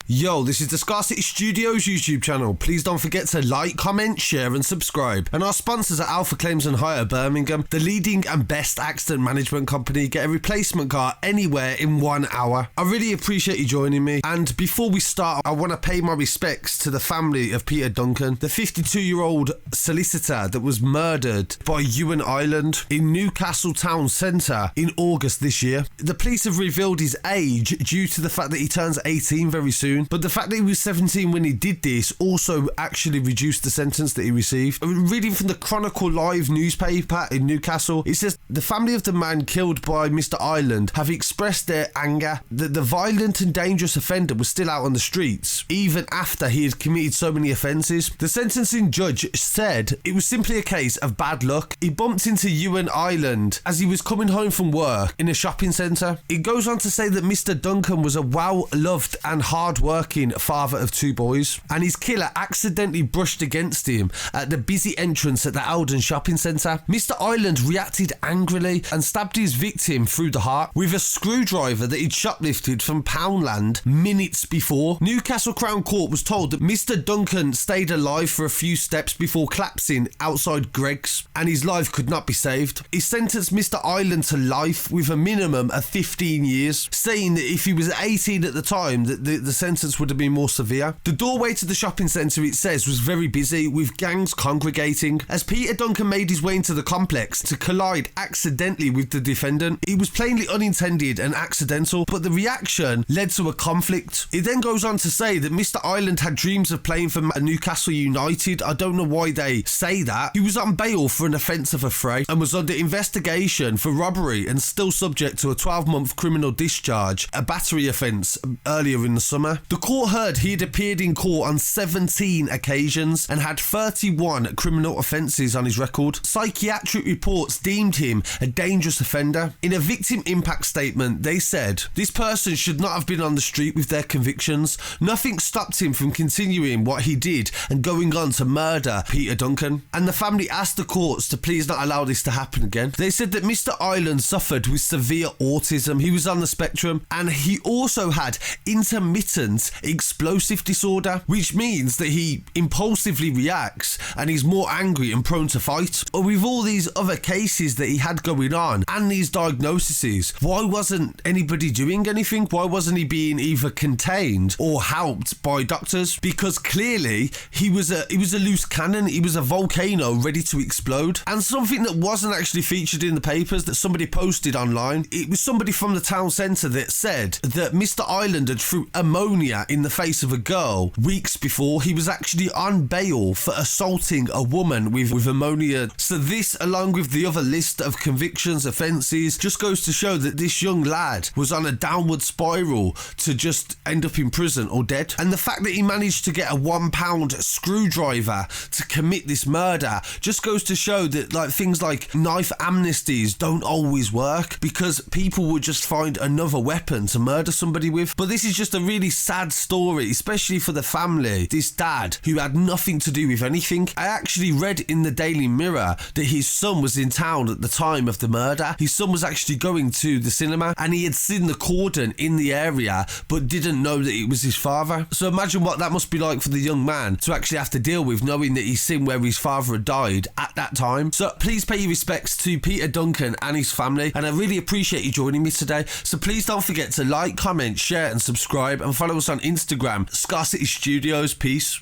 Yo, this is the Scarcity Studios YouTube channel. Please don't forget to like, comment, share and subscribe. And our sponsors are Alpha Claims and Hire Birmingham, the leading and best accident management company. Get a replacement car anywhere in 1 hour. I really appreciate you joining me. And before we start, I want to pay my respects to the family of Peter Duncan, the 52-year-old solicitor that was murdered by Ewan Ireland in Newcastle town centre in August this year. The police have revealed his age due to the fact that he turns 18 very soon. But the fact that he was 17 when he did this also actually reduced the sentence that he received. Reading from the Chronicle Live newspaper in Newcastle, it says the family of the man killed by Mr. Ireland have expressed their anger that the violent and dangerous offender was still out on the streets, even after he had committed so many offences. The sentencing judge said it was simply a case of bad luck. He bumped into Ewan Ireland as he was coming home from work in a shopping centre. It goes on to say that Mr. Duncan was a well-loved and hard-working father of 2 boys, and his killer accidentally brushed against him at the busy entrance at the Alden shopping centre. Mr. Ireland reacted angrily and stabbed his victim through the heart with a screwdriver that he'd shoplifted from Poundland minutes before. Newcastle Crown Court was told that Mr. Duncan stayed alive for a few steps before collapsing outside Greg's, and his life could not be saved. He sentenced Mr. Ireland to life with a minimum of 15 years, saying that if he was 18 at the time, that the sentence would have been more severe. The doorway to the shopping centre, it says, was very busy with gangs congregating. As Peter Duncan made his way into the complex to collide accidentally with the defendant, it was plainly unintended and accidental, but the reaction led to a conflict. It then goes on to say that Mr. Ireland had dreams of playing for Newcastle United. I don't know why they say that. He was on bail for an offence of affray and was under investigation for robbery and still subject to a 12-month criminal discharge, a battery offence earlier in the summer. The court heard he had appeared in court on 17 occasions and had 31 criminal offences on his record. Psychiatric reports deemed him a dangerous offender. In a victim impact statement, they said, "This person should not have been on the street with their convictions. Nothing stopped him from continuing what he did and going on to murder Peter Duncan." And the family asked the courts to please not allow this to happen again. They said that Mr. Ireland suffered with severe autism. He was on the spectrum, and he also had intermittent explosive disorder, which means that he impulsively reacts and is more angry and prone to fight. Or with all these other cases that he had going on and these diagnoses, why wasn't anybody doing anything? Why wasn't he being either contained or helped by doctors? Because clearly he was a loose cannon. He was a volcano ready to explode. And something that wasn't actually featured in the papers that somebody posted online, it was somebody from the town centre that said that Mr. Ireland had threw ammonia in the face of a girl weeks before. He was actually on bail for assaulting a woman with ammonia. So this, along with the other list of convictions, offences, just goes to show that this young lad was on a downward spiral to just end up in prison or dead. And the fact that he managed to get a £1 screwdriver to commit this murder just goes to show that things like knife amnesties don't always work, because people would just find another weapon to murder somebody with. But this is just a really sad story, especially for the family. This dad who had nothing to do with anything. I actually read in the Daily Mirror that his son was in town at the time of the murder. His son was actually going to the cinema and he had seen the cordon in the area but didn't know that it was his father. So imagine what that must be like for the young man to actually have to deal with, knowing that he's seen where his father had died at that time. So please pay your respects to Peter Duncan and his family, and I really appreciate you joining me today. So please don't forget to like, comment, share and subscribe, and follow us on Instagram, Scarcity Studios. Peace.